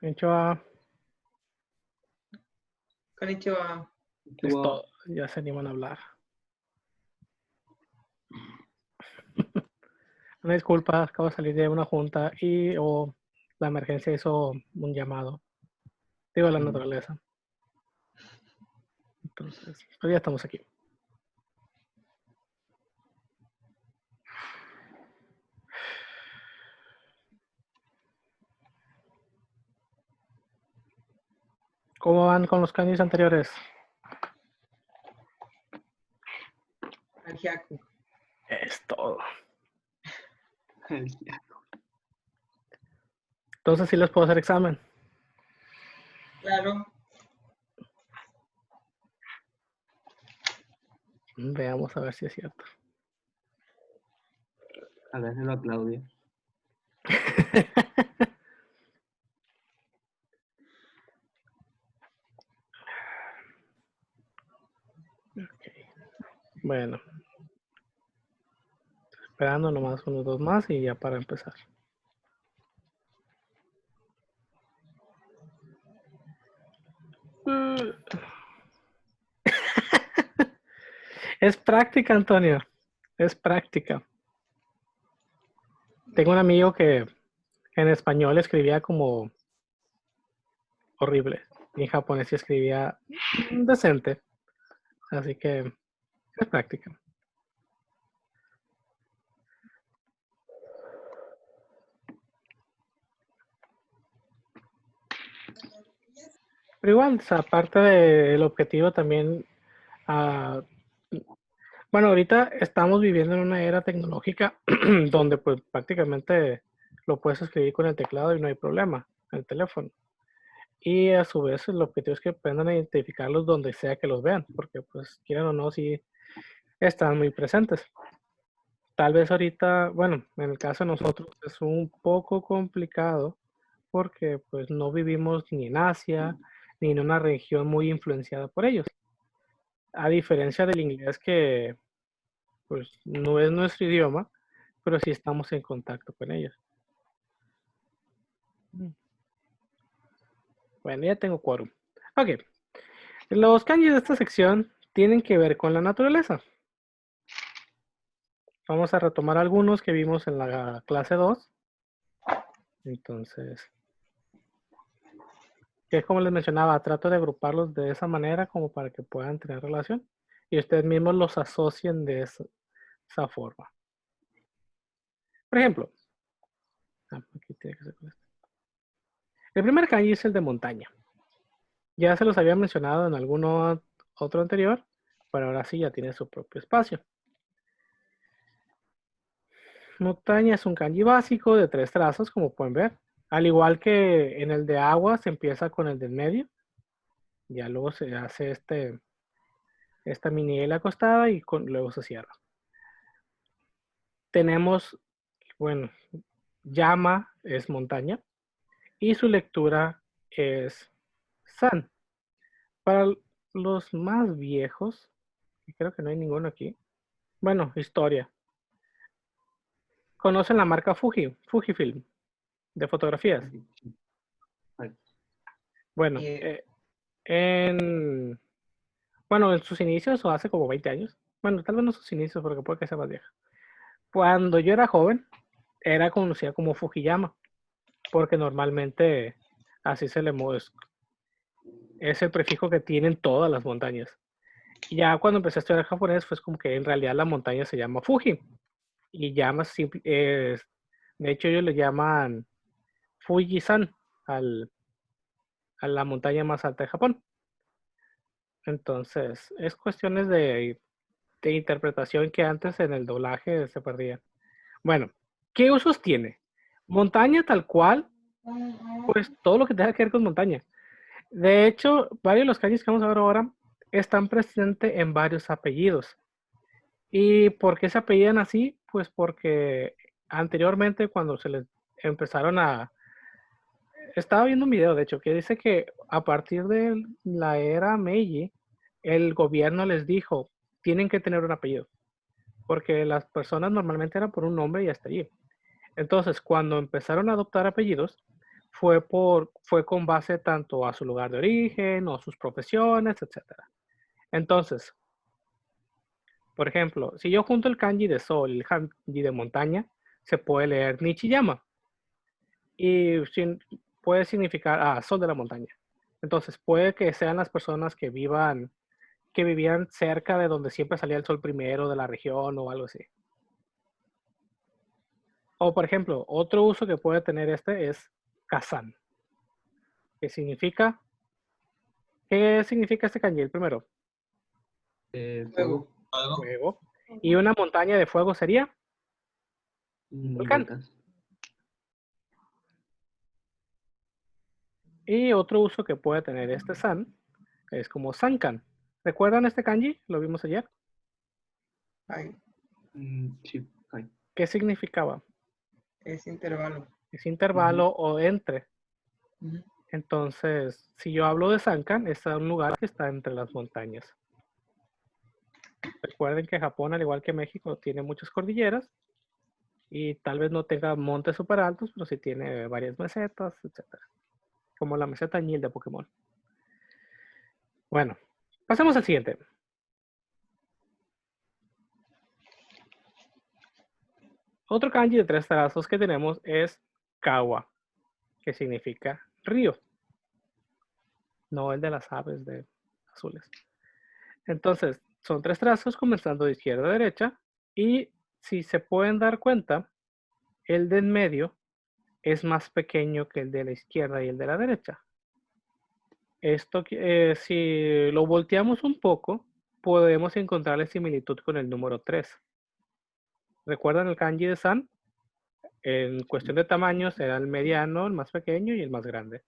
Konnichiwa. Konnichiwa. Es todo. Ya se animan a hablar. Una disculpa, acabo de salir de una junta y la emergencia hizo un llamado. Digo, la naturaleza. Entonces, pues ya estamos aquí. ¿Cómo van con los kanjis anteriores? Angiaku. Es todo. Entonces sí les puedo hacer examen. Claro. Veamos a ver si es cierto. Hágaselo a Claudia. Okay. Bueno. Esperando nomás unos dos más y ya para empezar. Es práctica, Antonio. Es práctica. Tengo un amigo que en español escribía como horrible. Y en japonés sí escribía decente. Así que es práctica. Pero igual, o sea, aparte del objetivo también, bueno, ahorita estamos viviendo en una era tecnológica donde pues prácticamente lo puedes escribir con el teclado y no hay problema, el teléfono. Y a su vez el objetivo es que aprendan a identificarlos donde sea que los vean, porque pues quieran o no, sí están muy presentes. Tal vez ahorita, bueno, en el caso de nosotros es un poco complicado porque pues no vivimos ni en Asia ni en una región muy influenciada por ellos. A diferencia del inglés que pues no es nuestro idioma, pero sí estamos en contacto con ellos. Bueno, ya tengo quórum. Ok. Los kanjis de esta sección tienen que ver con la naturaleza. Vamos a retomar algunos que vimos en la clase 2. Entonces, que es como les mencionaba, trato de agruparlos de esa manera como para que puedan tener relación y ustedes mismos los asocien de esa forma. Por ejemplo, aquí tiene que ser con esto. El primer kanji es el de montaña. Ya se los había mencionado en alguno otro anterior, pero ahora sí ya tiene su propio espacio. Montaña es un kanji básico de 3 trazos, como pueden ver. Al igual que en el de agua, se empieza con el del medio. Ya luego se hace esta mini L acostada y luego se cierra. Tenemos, bueno, llama es montaña y su lectura es san. Para los más viejos, y creo que no hay ninguno aquí. Bueno, historia. ¿Conocen la marca Fuji? Fujifilm, de fotografías. Bueno, en sus inicios, o hace como 20 años, bueno, tal vez no sus inicios, porque puede que sea más vieja. Cuando yo era joven, era conocida como Fujiyama, porque normalmente así se le mueve. Es el prefijo que tienen todas las montañas. Y ya cuando empecé a estudiar japonés, pues como que en realidad la montaña se llama Fuji. Y ya más simple, de hecho ellos le llaman Fuji-san a la montaña más alta de Japón. Entonces, es cuestiones de interpretación que antes en el doblaje se perdían. Bueno, ¿qué usos tiene? Montaña tal cual, pues todo lo que tenga que ver con montaña. De hecho, varios de los kanjis que vamos a ver ahora están presentes en varios apellidos. ¿Y por qué se apellidan así? Pues porque anteriormente cuando se les empezaron a... Estaba viendo un video, de hecho, que dice que a partir de la era Meiji, el gobierno les dijo, tienen que tener un apellido. Porque las personas normalmente eran por un nombre y hasta allí. Entonces, cuando empezaron a adoptar apellidos, fue con base tanto a su lugar de origen o sus profesiones, etcétera. Entonces, por ejemplo, si yo junto el kanji de sol y el kanji de montaña, se puede leer Nichiyama y puede significar sol de la montaña. Entonces, puede que sean las personas que vivían cerca de donde siempre salía el sol primero de la región o algo así. O, por ejemplo, otro uso que puede tener este es Kazan, que significa, ¿qué significa este kanji el primero? Fuego. Fuego. Y una montaña de fuego sería volcán. Volcán. Y otro uso que puede tener este san es como sankan. ¿Recuerdan este kanji? Lo vimos ayer. Ay, Sí, hay. ¿Qué significaba? es intervalo. Es intervalo o entre. Ujú. Entonces, si yo hablo de sankan, es un lugar que está entre las montañas. Recuerden que Japón, al igual que México, tiene muchas cordilleras y tal vez no tenga montes súper altos, pero sí tiene varias mesetas, etc. Como la meseta Ñil de Pokémon. Bueno, pasemos al siguiente. Otro kanji de 3 trazos que tenemos es Kawa, que significa río, no el de las aves de azules. Entonces, son 3 trazos comenzando de izquierda a derecha y si se pueden dar cuenta, el de en medio es más pequeño que el de la izquierda y el de la derecha. Esto, si lo volteamos un poco, podemos encontrarle similitud con el número 3. ¿Recuerdan el kanji de San? En cuestión de tamaños era el mediano, el más pequeño y el más grande.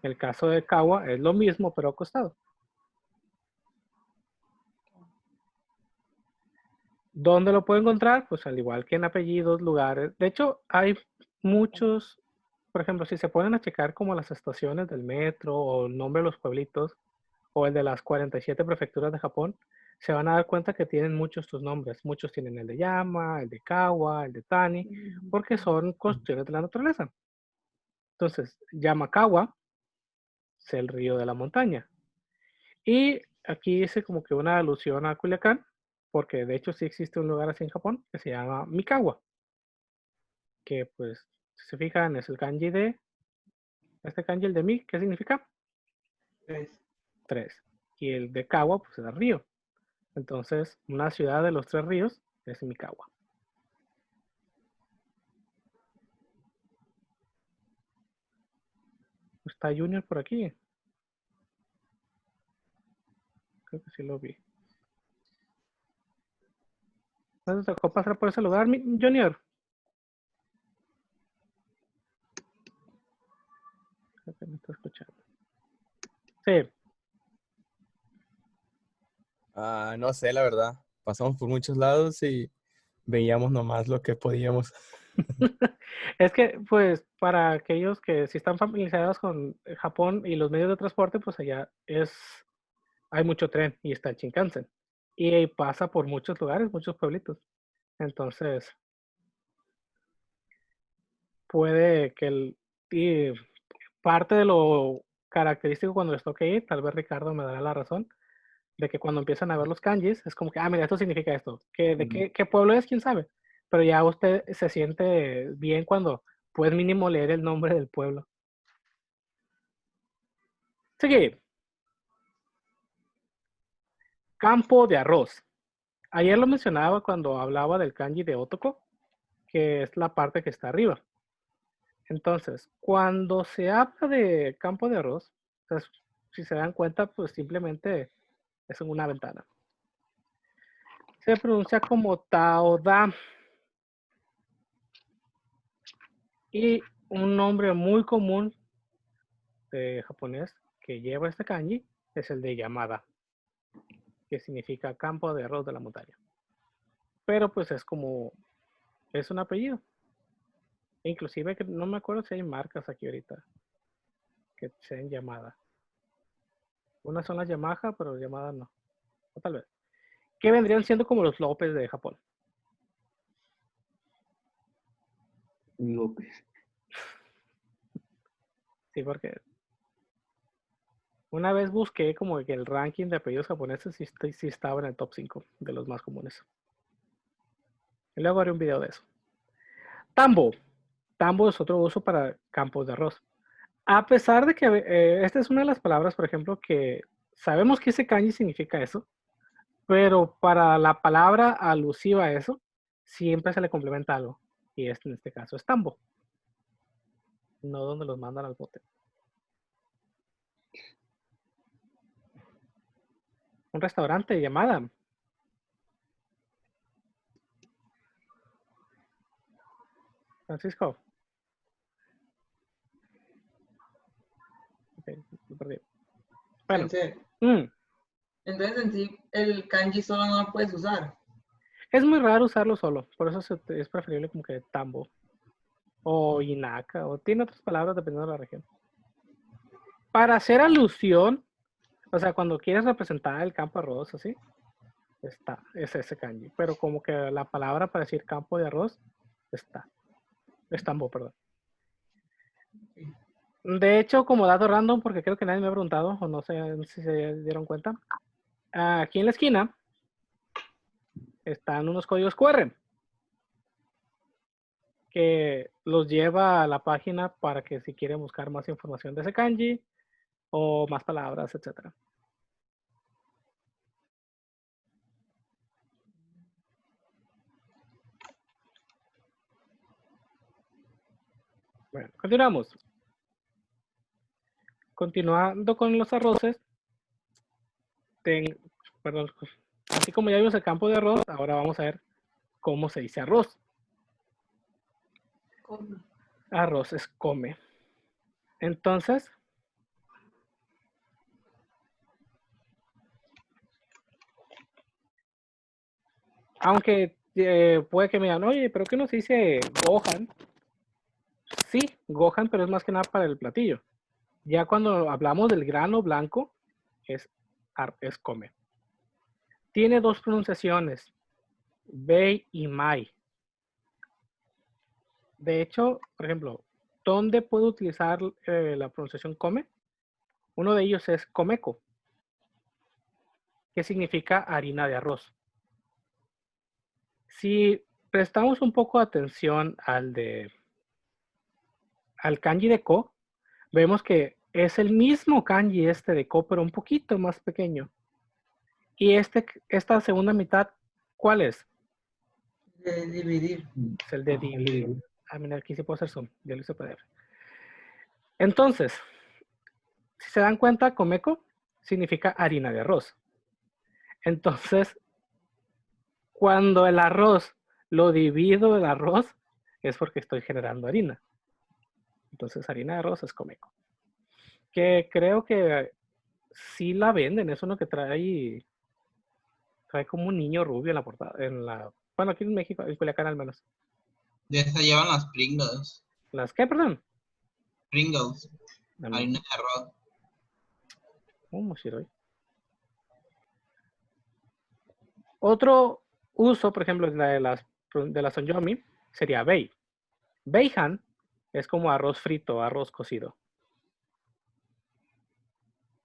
En el caso de Kawa es lo mismo, pero acostado. ¿Dónde lo puedo encontrar? Pues al igual que en apellidos, lugares. De hecho, hay muchos, por ejemplo, si se ponen a checar como las estaciones del metro o el nombre de los pueblitos o el de las 47 prefecturas de Japón, se van a dar cuenta que tienen muchos tus nombres. Muchos tienen el de Yama, el de Kawa, el de Tani, porque son cuestiones de la naturaleza. Entonces, Yamakawa es el río de la montaña. Y aquí hice como que una alusión a Culiacán, porque de hecho sí existe un lugar así en Japón que se llama Mikawa, que pues, si se fijan, es el kanji de, este kanji el de Mi, ¿qué significa? 3. 3. Y el de Kawa, pues es el río. Entonces, una ciudad de los 3 ríos es Mikawa. Está Junior por aquí. Creo que sí lo vi. ¿No te tocó pasar por ese lugar, Junior? Creo que me está escuchando. Sí. No sé, la verdad. Pasamos por muchos lados y veíamos nomás lo que podíamos. Es que, pues, para aquellos que sí están familiarizados con Japón y los medios de transporte, pues allá hay mucho tren y está el Shinkansen. Y pasa por muchos lugares, muchos pueblitos. Entonces, puede que y parte de lo característico cuando les toque ir, tal vez Ricardo me dará la razón, de que cuando empiezan a ver los kanjis, es como que, mira, esto significa esto. ¿De qué pueblo es? ¿Quién sabe? Pero ya usted se siente bien cuando puede mínimo leer el nombre del pueblo. Sigue. Campo de arroz. Ayer lo mencionaba cuando hablaba del kanji de Otoko, que es la parte que está arriba. Entonces, cuando se habla de campo de arroz, pues, si se dan cuenta, pues simplemente es una ventana. Se pronuncia como Taoda. Y un nombre muy común de japonés que lleva este kanji es el de Yamada, que significa campo de arroz de la montaña. Pero pues es un apellido. Inclusive que no me acuerdo si hay marcas aquí ahorita que sean Yamada. Unas son las Yamaha, pero Yamada no. O tal vez. Que vendrían siendo como los López de Japón. López. Sí, porque una vez busqué como que el ranking de apellidos japoneses sí estaba en el top 5 de los más comunes. Y luego haré un video de eso. Tambo. Tambo es otro uso para campos de arroz. A pesar de que esta es una de las palabras, por ejemplo, que sabemos que ese kanji significa eso, pero para la palabra alusiva a eso, siempre se le complementa algo. Y en este caso es tambo. No donde los mandan al bote. Un restaurante llamada. Francisco. Ok, lo perdí. Bueno. Sensei, mm, entonces en sí el kanji solo no lo puedes usar. Es muy raro usarlo solo. Por eso es preferible como que tambo. O inaka. O tiene otras palabras dependiendo de la región. Para hacer alusión, o sea, cuando quieres representar el campo de arroz, así, es ese kanji. Pero como que la palabra para decir campo de arroz, es tambo, perdón. De hecho, como dato random, porque creo que nadie me ha preguntado, o no sé si se dieron cuenta, aquí en la esquina están unos códigos QR que los lleva a la página para que si quieren buscar más información de ese kanji o más palabras, etc. Bueno, continuamos. Continuando con los arroces, perdón, así como ya vimos el campo de arroz, ahora vamos a ver cómo se dice arroz. Arroz es come. Entonces, aunque puede que me digan, oye, pero ¿qué no se dice Gohan? Sí, Gohan, pero es más que nada para el platillo. Ya cuando hablamos del grano blanco, es come. Tiene dos pronunciaciones, Bei y Mai. De hecho, por ejemplo, ¿dónde puedo utilizar la pronunciación come? Uno de ellos es Komeko, que significa harina de arroz. Si prestamos un poco de atención al kanji de ko, vemos que es el mismo kanji este de ko, pero un poquito más pequeño. Y esta segunda mitad, ¿cuál es? De dividir. Es el de dividir. Ah, mira, aquí sí puedo hacer zoom. Ya lo hice PDF. Entonces, si se dan cuenta, Komeko significa harina de arroz. Entonces, cuando el arroz lo divido el arroz, es porque estoy generando harina. Entonces, harina de arroz es Komeko. Que creo que sí la venden. Es uno que trae como un niño rubio en la portada. Bueno, aquí en México, en Culiacán al menos. De esa llevan las Pringles. ¿Las qué, perdón? Pringles. Dame. Harina de arroz. Moshiroi. Otro uso, por ejemplo, de las onyomi, sería bei. Beihan es como arroz frito, arroz cocido.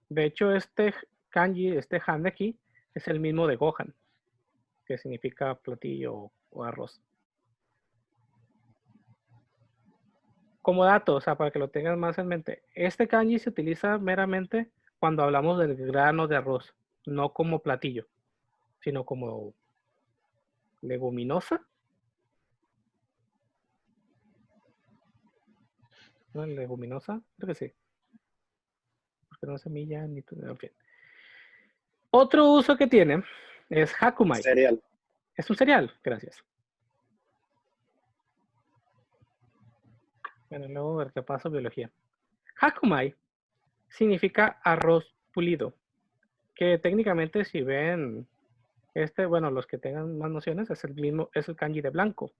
De hecho, este kanji, este han de aquí, es el mismo de Gohan, que significa platillo o arroz. Como dato, o sea, para que lo tengas más en mente, este kanji se utiliza meramente cuando hablamos del grano de arroz, no como platillo, sino como leguminosa. ¿No? Leguminosa, creo que sí. Porque no es semilla ni en fin. Otro uso que tiene es Hakumai. Cereal. Es un cereal, gracias. Bueno, luego repaso biología. Hakumai significa arroz pulido, que técnicamente si ven bueno, los que tengan más nociones, es el mismo, es el kanji de blanco.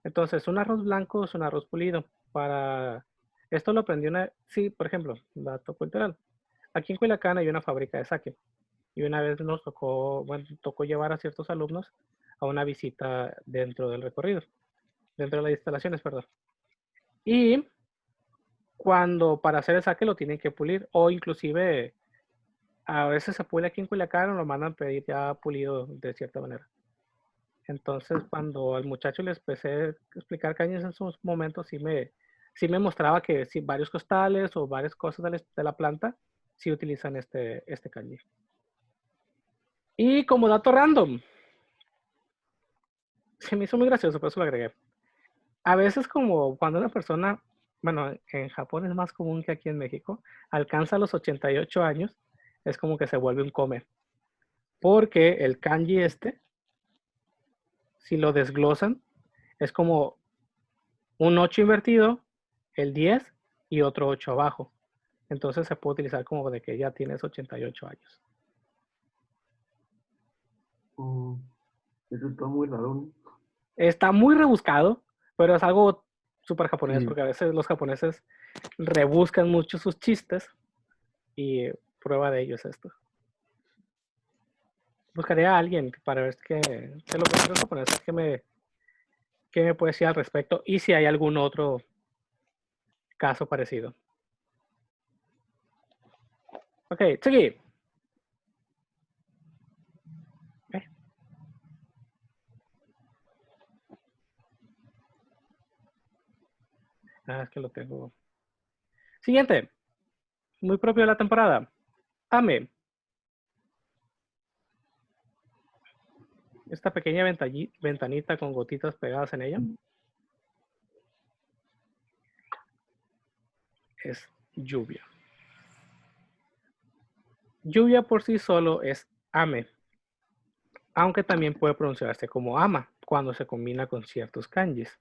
Entonces, un arroz blanco es un arroz pulido. Esto lo aprendí sí, por ejemplo, dato cultural. Aquí en Culiacán hay una fábrica de sake. Y una vez nos tocó llevar a ciertos alumnos a una visita dentro del recorrido, dentro de las instalaciones, perdón. Y cuando para hacer el saque lo tienen que pulir, o inclusive a veces se pule aquí en Culiacán o lo mandan pedir ya pulido de cierta manera. Entonces, cuando al muchacho le empecé a explicar cañas en sus momentos, sí me mostraba que sí, varios costales o varias cosas de la planta sí utilizan este kanji. Y como dato random, se me hizo muy gracioso, por eso lo agregué. A veces como cuando una persona, bueno, en Japón es más común que aquí en México, alcanza los 88 años, es como que se vuelve un come. Porque el kanji si lo desglosan, es como un 8 invertido, el 10 y otro 8 abajo. Entonces se puede utilizar como de que ya tienes 88 años. Eso está muy raro, ¿no? Está muy rebuscado, pero es algo súper japonés, Sí. porque a veces los japoneses rebuscan mucho sus chistes y prueba de ello es esto. Buscaría a alguien para ver que de los comentarios japoneses que me puede decir al respecto y si hay algún otro caso parecido. Ok, seguí. Es que lo tengo. Siguiente. Muy propio de la temporada. Ame. Esta pequeña ventanita con gotitas pegadas en ella. Es lluvia. Lluvia por sí solo es ame. Aunque también puede pronunciarse como ama cuando se combina con ciertos kanjis.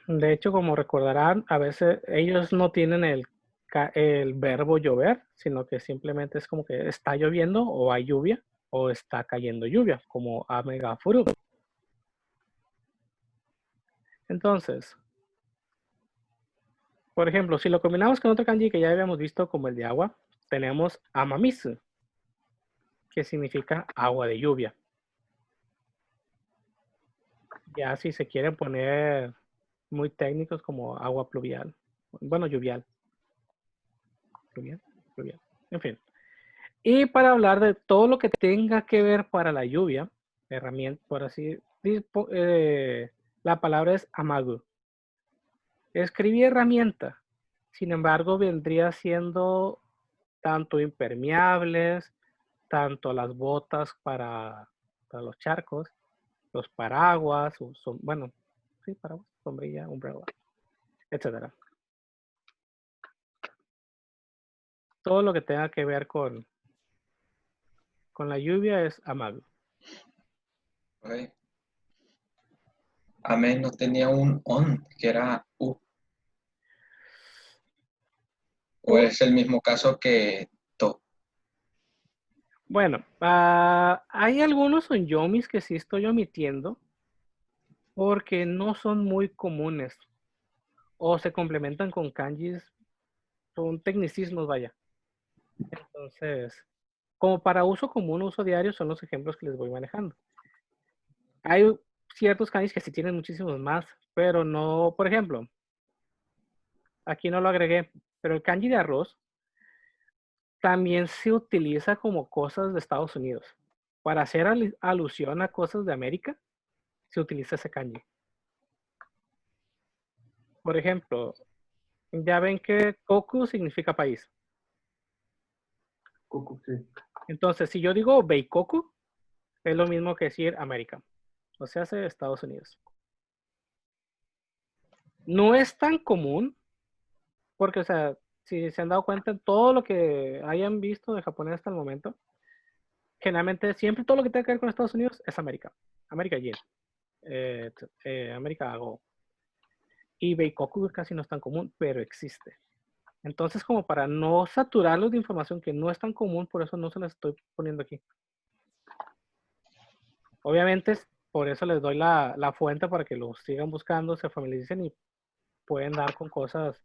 De hecho, como recordarán, a veces ellos no tienen el verbo llover, sino que simplemente es como que está lloviendo o hay lluvia o está cayendo lluvia, como ame ga furu. Entonces, por ejemplo, si lo combinamos con otro kanji que ya habíamos visto como el de agua, tenemos amamisu, que significa agua de lluvia. Ya si se quieren poner muy técnicos como agua pluvial, bueno, lluvial. Pluvial. En fin. Y para hablar de todo lo que tenga que ver para la lluvia, herramienta, por así la palabra es amagu. Escribí herramienta, sin embargo, vendría siendo tanto impermeables, tanto las botas para los charcos, los paraguas, bueno, sí, paraguas, sombrilla, umbrella, etcétera. Todo lo que tenga que ver con la lluvia es amagu. Ok. Ame no tenía un on, que era U. O es el mismo caso que to. Bueno, hay algunos onyomis que sí estoy omitiendo porque no son muy comunes o se complementan con kanjis, son tecnicismos, vaya. Entonces, como para uso común, uso diario, son los ejemplos que les voy manejando. Hay ciertos kanjis que sí tienen muchísimos más, pero no, por ejemplo, aquí no lo agregué, pero el kanji de arroz también se utiliza como cosas de Estados Unidos. Para hacer alusión a cosas de América, se utiliza ese kanji. Por ejemplo, ya ven que Koku significa país. Coco, sí. Entonces, si yo digo Beikoku, es lo mismo que decir América. O sea, hace Estados Unidos. No es tan común, porque, o sea, si se han dado cuenta, todo lo que hayan visto de japonés hasta el momento, generalmente siempre todo lo que tenga que ver con Estados Unidos es América. América Yen. América Go. Y Beikoku casi no es tan común, pero existe. Entonces, como para no saturarlos de información que no es tan común, por eso no se las estoy poniendo aquí. Obviamente, por eso les doy la fuente para que lo sigan buscando, se familiaricen y pueden dar con cosas.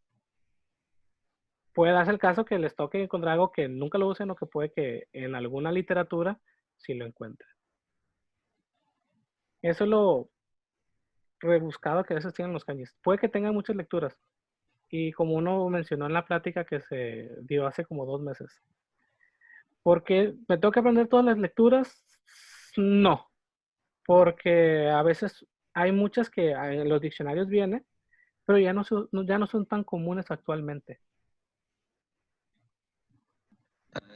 Puede darse el caso que les toque encontrar algo que nunca lo usen o que puede que en alguna literatura sí lo encuentren. Eso es lo rebuscado que a veces tienen los kanjis. Puede que tengan muchas lecturas, Y como uno mencionó en la plática que se dio hace como 2 meses. ¿Porque me tengo que aprender todas las lecturas? No, porque a veces hay muchas que en los diccionarios vienen, pero ya no son tan comunes actualmente.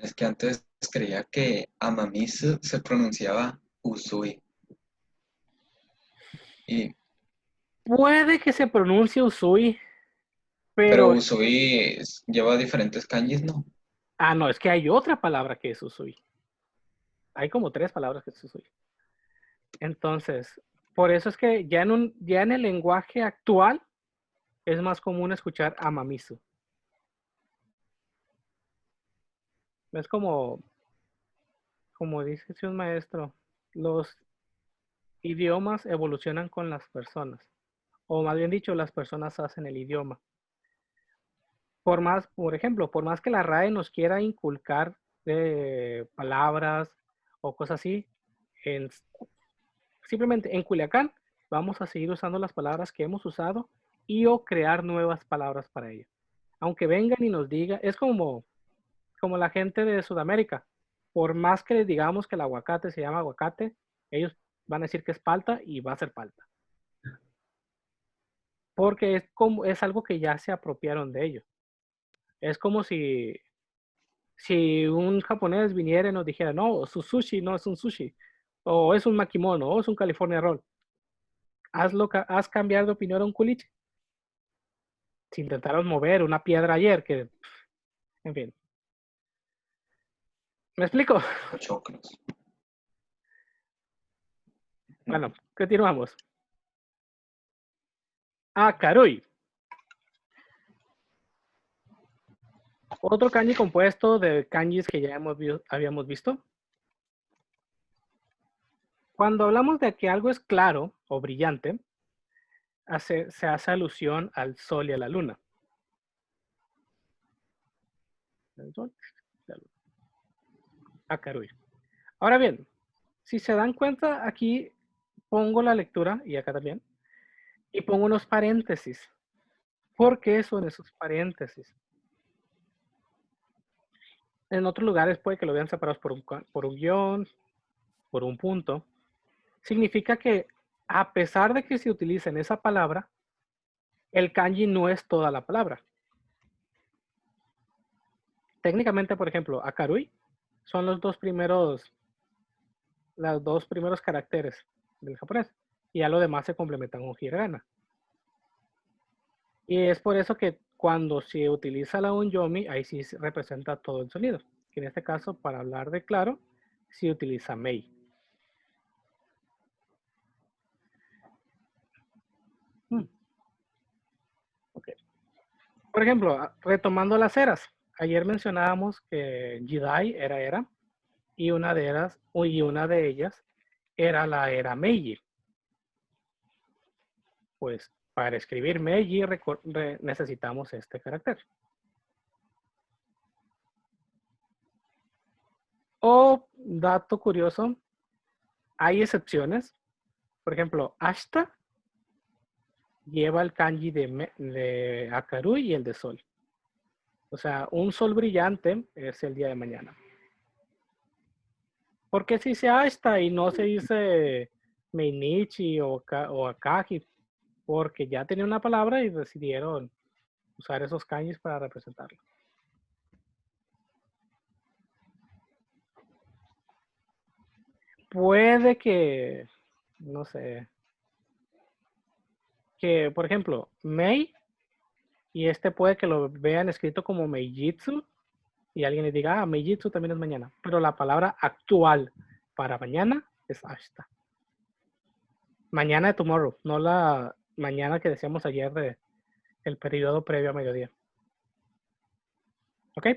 Es que antes creía que Amamisu se pronunciaba Usui. Y, Puede que se pronuncie Usui, pero pero... Usui lleva diferentes kanjis, ¿no? Ah, no, es que hay otra palabra que es Usui. Hay como 3 palabras que es Usui. Entonces, por eso es que ya en el lenguaje actual es más común escuchar Amamisu. Es como dice un maestro, los idiomas evolucionan con las personas. O más bien dicho, las personas hacen el idioma. Por ejemplo, por más que la RAE nos quiera inculcar palabras o cosas así, simplemente en Culiacán vamos a seguir usando las palabras que hemos usado y o crear nuevas palabras para ello. Aunque vengan y nos digan, es como la gente de Sudamérica. Por más que les digamos que el aguacate se llama aguacate, ellos van a decir que es palta y va a ser palta. Porque es algo que ya se apropiaron de ellos. Es como si un japonés viniera y nos dijera, no, su sushi no es un sushi, o es un makimono, o es un California Roll. ¿Has cambiado de opinión a un culiche? Si intentaron mover una piedra ayer, en fin. ¿Me explico? Choclos. Bueno, continuamos. Karui. Otro kanji compuesto de kanjis que ya habíamos visto. Cuando hablamos de que algo es claro o brillante, se hace alusión al sol y a la luna. El sol, la luna. Karui. Ahora bien, si se dan cuenta, aquí pongo la lectura, y acá también, y pongo unos paréntesis. ¿Por qué son esos paréntesis? En otros lugares puede que lo vean separados por un guión, por un punto. Significa que a pesar de que se utilice en esa palabra, el kanji no es toda la palabra. Técnicamente, por ejemplo, akarui son los dos primeros caracteres del japonés. Y ya lo demás se complementan con hiragana. Y es por eso que cuando se utiliza la onyomi, ahí sí se representa todo el sonido. Que en este caso, para hablar de claro, se utiliza mei. Okay. Por ejemplo, retomando las eras. Ayer mencionábamos que Jidai era, y una de ellas era la era Meiji. Pues para escribir Meiji necesitamos este carácter. O dato curioso, hay excepciones. Por ejemplo, Ashta lleva el kanji de Akarui y el de sol. O sea, un sol brillante es el día de mañana. ¿Por qué se dice Ashta y no se dice Meinichi o Akagi? Porque ya tenía una palabra y decidieron usar esos kanjis para representarlo. Puede que, no sé, que por ejemplo, Mei, y puede que lo vean escrito como Meijitsu, y alguien le diga, Meijitsu también es mañana. Pero la palabra actual para mañana es Ashta. Mañana de tomorrow, no la mañana que decíamos ayer el periodo previo a mediodía. ¿Ok?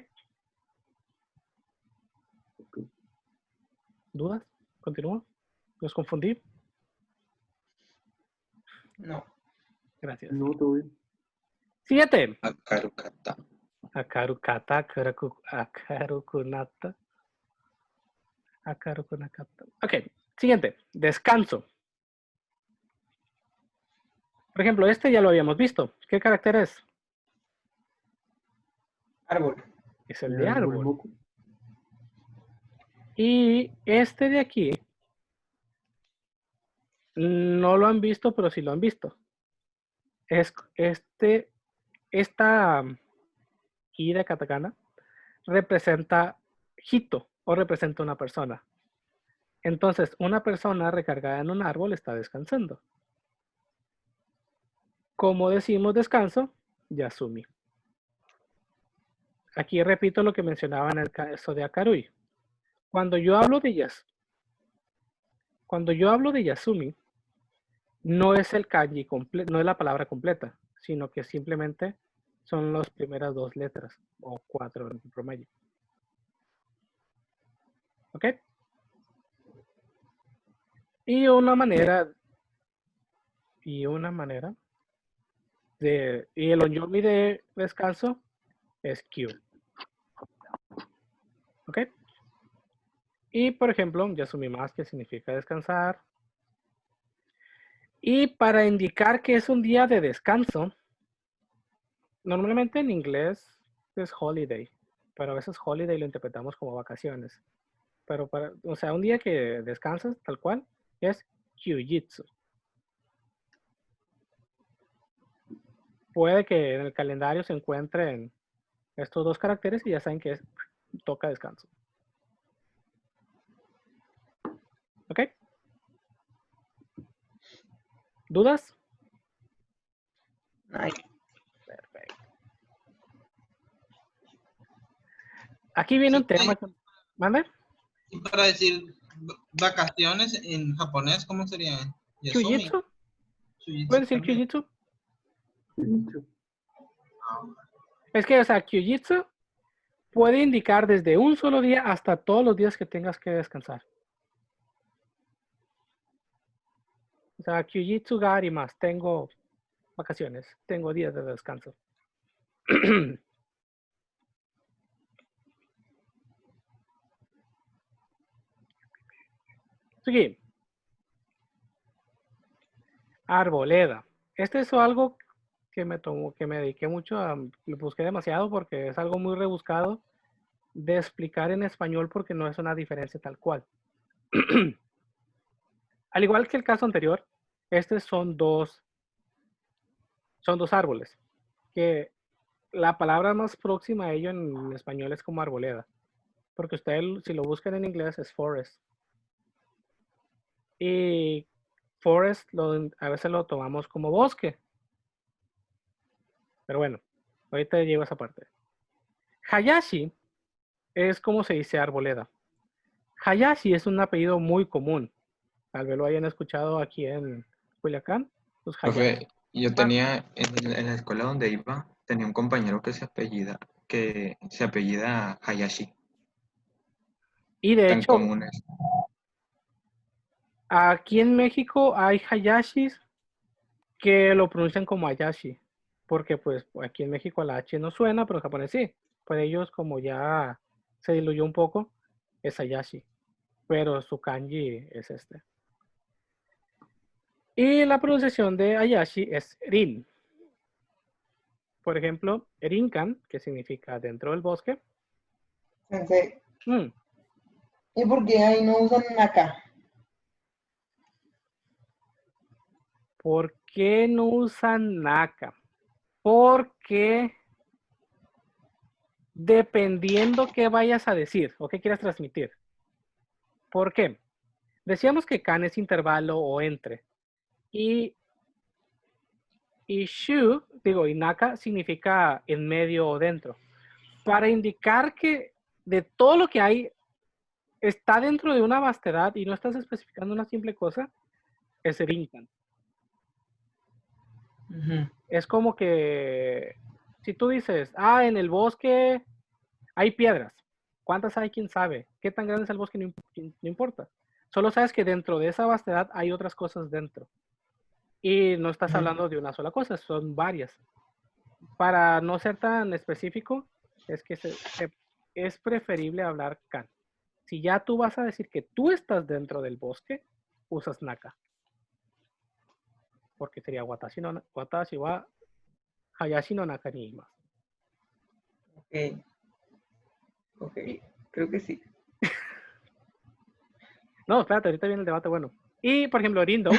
¿Dudas? ¿Continúo? ¿Los confundí? No. Gracias. No, todo bien. 7. Akarukata. Akarukata, akarukunata. Akarukunakata. Ok, siguiente. Descanso. Por ejemplo, ya lo habíamos visto. ¿Qué carácter es? Árbol. Es el de árbol. Boku. Y este de aquí, no lo han visto, pero sí lo han visto. Esta I de katakana representa hito o representa una persona. Entonces, una persona recargada en un árbol está descansando. Como decimos descanso, yasumi. Aquí repito lo que mencionaba en el caso de Akarui. Cuando yo hablo de yasumi, no es el kanji completo, no es la palabra completa, sino que simplemente son las primeras 2 letras o 4 en promedio. ¿Ok? Y una manera y el onyomi de descanso es Q. ¿Ok? Y por ejemplo, yasumi más, que significa descansar. Y para indicar que es un día de descanso, normalmente en inglés es holiday, pero a veces holiday lo interpretamos como vacaciones. Pero o sea, un día que descansas tal cual es kyujitsu. Puede que en el calendario se encuentren estos 2 caracteres y ya saben que toca descanso. ¿Ok? ¿Dudas? Ay, Perfecto. Aquí viene un tema. ¿Mande? Y para decir vacaciones en japonés, ¿cómo sería? Yasumi. ¿Kyujitsu? Kyujitsu ¿Puedes decir también. kyujitsu? Es que, o sea, kyujitsu puede indicar desde un solo día hasta todos los días que tengas que descansar. O sea, kyujitsu ga arimasu, tengo vacaciones, tengo días de descanso. Sigue. Arboleda. Este es algo que me dediqué mucho lo busqué demasiado porque es algo muy rebuscado de explicar en español porque no es una diferencia tal cual. Al igual que el caso anterior, estos son dos árboles, que la palabra más próxima a ello en español es como arboleda, porque ustedes si lo buscan en inglés es forest. Y forest a veces lo tomamos como bosque. Pero bueno, ahorita llego a esa parte. Hayashi es como se dice arboleda. Hayashi es un apellido muy común. Tal vez lo hayan escuchado aquí en Culiacán. Los Hayashi. Profe, yo tenía en la escuela donde iba, tenía un compañero que se apellida Hayashi, Y de tan hecho, comunes. aquí en México hay Hayashis que lo pronuncian como Hayashi. Porque pues aquí en México la H no suena, pero en japonés sí. Para ellos como ya se diluyó un poco, es Hayashi. Pero su kanji es este. Y la pronunciación de Hayashi es Rin. Por ejemplo, Rinkan, que significa dentro del bosque. Sensei, Mm, ¿y por qué ahí no usan Naka? ¿Por qué no usan Naka? Porque dependiendo qué vayas a decir o qué quieras transmitir. ¿Por qué? Decíamos que kan es intervalo o entre. Y y naka significa en medio o dentro. Para indicar que de todo lo que hay está dentro de una vastedad y no estás especificando una simple cosa, es rinkan. Es como que si tú dices, en el bosque hay piedras. ¿Cuántas hay? ¿Quién sabe? ¿Qué tan grande es el bosque? No importa. Solo sabes que dentro de esa vastedad hay otras cosas dentro. Y no estás hablando de una sola cosa, son varias. Para no ser tan específico, es que es preferible hablar kan. Si ya tú vas a decir que tú estás dentro del bosque, usas naka. Porque sería watashi wa hayashi no naka ni imasu. Ok. Ok, creo que sí. No, espérate, ahorita viene el debate bueno. Y, por ejemplo, Rindo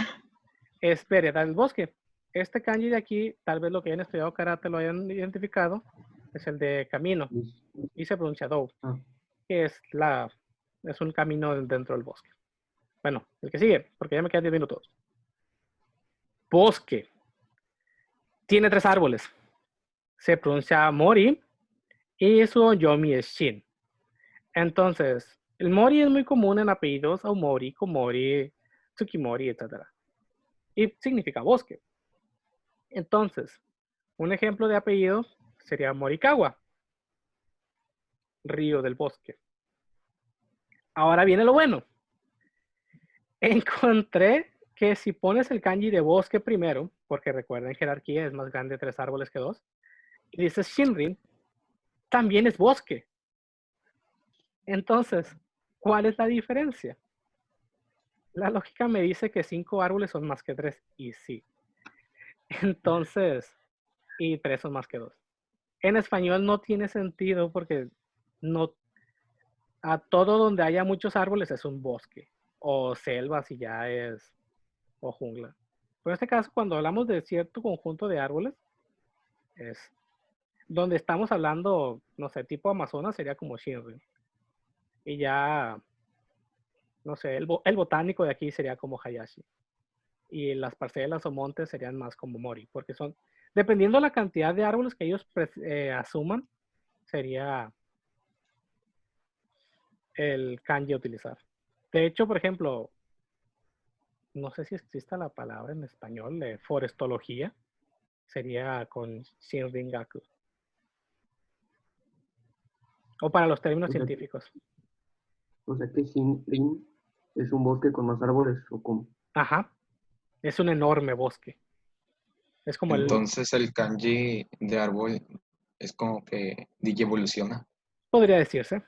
es vereda del bosque. Este kanji de aquí, tal vez lo que hayan estudiado karate lo hayan identificado, es el de camino. Y se pronuncia dou, Ah, que es un camino dentro del bosque. Bueno, el que sigue, porque ya me quedan 10 minutos. Bosque. Tiene 3 árboles. Se pronuncia mori y su yomi es shin. Entonces, el mori es muy común en apellidos Aomori, Komori, Tsukimori, etc. Y significa bosque. Entonces, un ejemplo de apellido sería Morikawa, río del bosque. Ahora viene lo bueno. Encontré que si pones el kanji de bosque primero, porque recuerden, jerarquía es más grande 3 árboles que 2, y dices Shinrin, también es bosque. Entonces, ¿cuál es la diferencia? La lógica me dice que 5 árboles son más que 3, y sí. Entonces, y 3 son más que 2. En español no tiene sentido porque no, a todo donde haya muchos árboles es un bosque, o selva si ya es, o jungla. Pero en este caso, cuando hablamos de cierto conjunto de árboles, es donde estamos hablando, no sé, tipo Amazonas sería como Shinrin. Y ya, no sé, el botánico de aquí sería como Hayashi. Y las parcelas o montes serían más como Mori, porque son, dependiendo de la cantidad de árboles que ellos asuman, sería el kanji a utilizar. De hecho, por ejemplo, no sé si exista la palabra en español de forestología, sería con Shinrin-gaku. O para los términos O sea, científicos. o sea que Shinrin es un bosque con más árboles o como. Ajá. Es un enorme bosque. Es como Entonces el kanji de árbol es como que digievoluciona. podría decirse,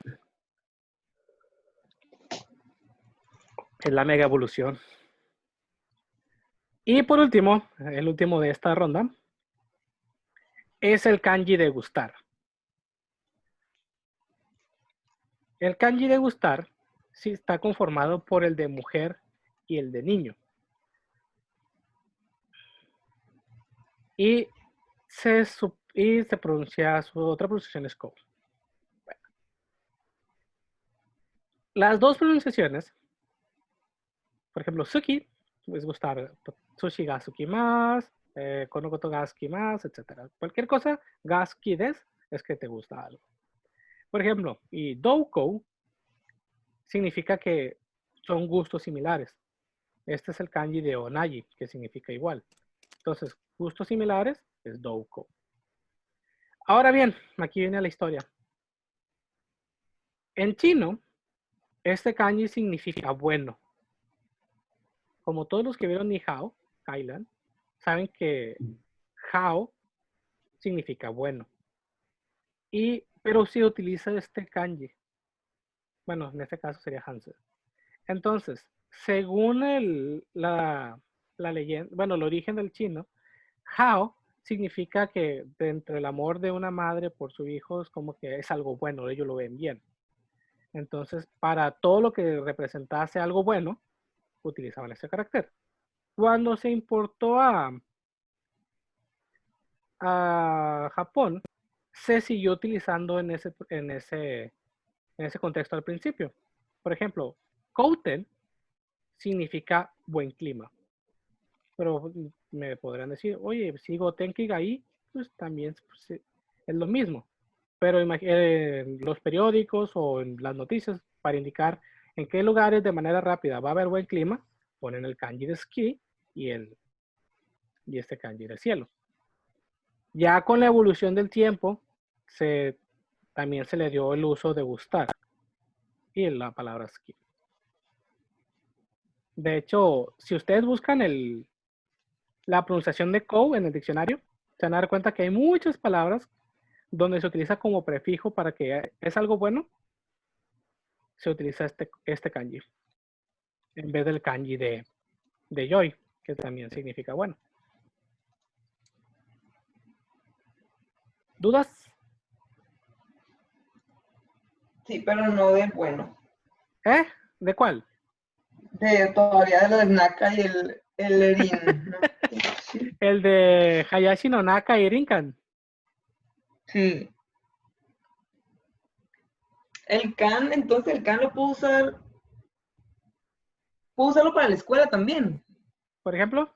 es la mega evolución. Y por último, el último de esta ronda, es el kanji de gustar. El kanji de gustar sí está conformado por el de mujer y el de niño. Y se pronuncia, su otra pronunciación es ko. Bueno, las dos pronunciaciones, por ejemplo, suki es gustar, sushi ga suki más, konokoto ga suki más, etc. Cualquier cosa, ga suki des, es que te gusta algo. Por ejemplo, y douko significa que son gustos similares. Este es el kanji de onaji, que significa igual. Entonces, gustos similares es douko. Ahora bien, aquí viene la historia. En chino, este kanji significa bueno. Como todos los que vieron Ni Hao, Kailan, saben que Hao significa bueno. Pero si utiliza este kanji. Bueno, en este caso sería Hanse. Entonces, según la leyenda, bueno, el origen del chino, Hao significa que dentro del amor de una madre por su hijo es como que es algo bueno, ellos lo ven bien. Entonces, para todo lo que representase algo bueno, utilizaban ese carácter. Cuando se importó a Japón, se siguió utilizando en ese contexto al principio. Por ejemplo, Kouten significa buen clima. Pero me podrán decir, oye, sigo Tenkigai, pues también pues, es lo mismo. Pero en los periódicos o en las noticias, para indicar en qué lugares de manera rápida va a haber buen clima, ponen el kanji de ski y este kanji de cielo. Ya con la evolución del tiempo, también se le dio el uso de gustar y la palabra ski. De hecho, si ustedes buscan la pronunciación de kou en el diccionario, se van a dar cuenta que hay muchas palabras donde se utiliza como prefijo para que es algo bueno, se utiliza este kanji en vez del kanji de yoi, que también significa bueno. ¿Dudas? Sí, pero no de bueno. ¿Eh? ¿De cuál? Todavía de lo del Naka y el Rin. ¿No? Sí. El de Hayashi no Naka y Rinkan. Sí. El Kan, entonces el Kan lo puedo usar. Puedo usarlo para la escuela también. Por ejemplo.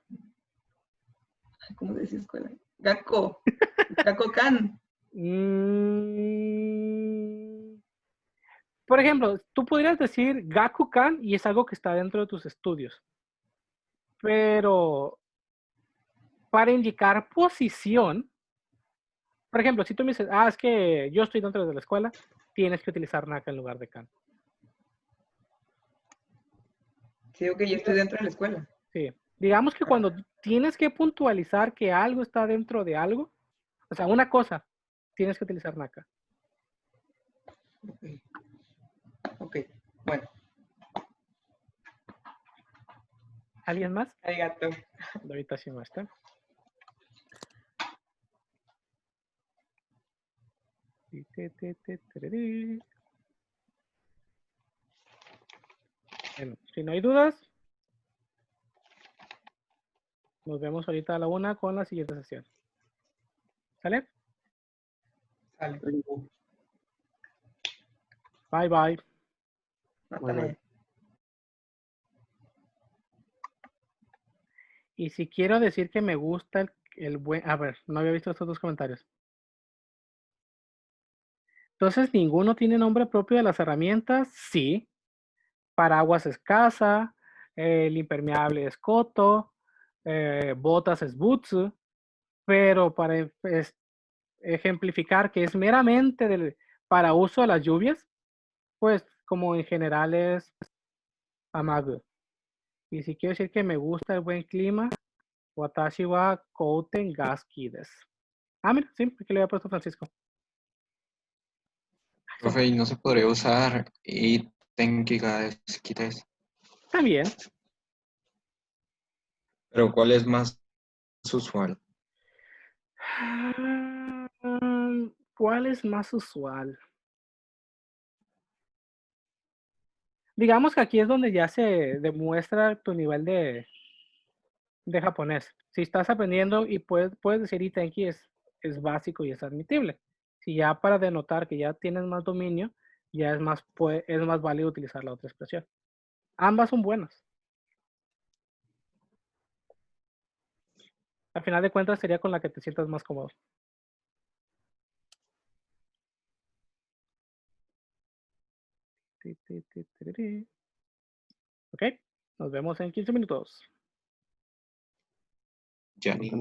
¿Cómo se dice escuela? Gakko. Gakko Kan. Por ejemplo, tú podrías decir Gakukan y es algo que está dentro de tus estudios. Pero para indicar posición, por ejemplo, si tú me dices, es que yo estoy dentro de la escuela, tienes que utilizar Naka en lugar de Kan. Sí, ok, yo estoy dentro de la escuela. Sí. Digamos que cuando tienes que puntualizar que algo está dentro de algo, o sea, una cosa, tienes que utilizar Naka. Ok, bueno. ¿Alguien más? Arigato. Ahorita sí no está. Bueno, si no hay dudas, nos vemos ahorita a la 1 con la siguiente sesión. ¿Sale? Sale. Bye, bye. Hasta Bye, bye. luego. Y si quiero decir que me gusta el buen... A ver, no había visto estos dos comentarios. Entonces, ¿ninguno tiene nombre propio de las herramientas? Sí. Paraguas es casa, el impermeable es coto, botas es butsu, pero para ejemplificar que es meramente para uso de las lluvias, pues como en general es amagu. Y si quiero decir que me gusta el buen clima, watashi wa kouten gasuki desu. Mira, sí, aquí le había puesto Francisco. Profe, ¿y no se podría usar y tenki ga desuki desu? También. Pero ¿cuál es más usual? ¿Cuál es más usual? Digamos que aquí es donde ya se demuestra tu nivel de japonés. Si estás aprendiendo y puedes decir Itenki es básico y es admitible. Si ya para denotar que ya tienes más dominio, ya es más válido utilizar la otra expresión. Ambas son buenas. Al final de cuentas sería con la que te sientas más cómodo. Ok, nos vemos en 15 minutos. Yanni.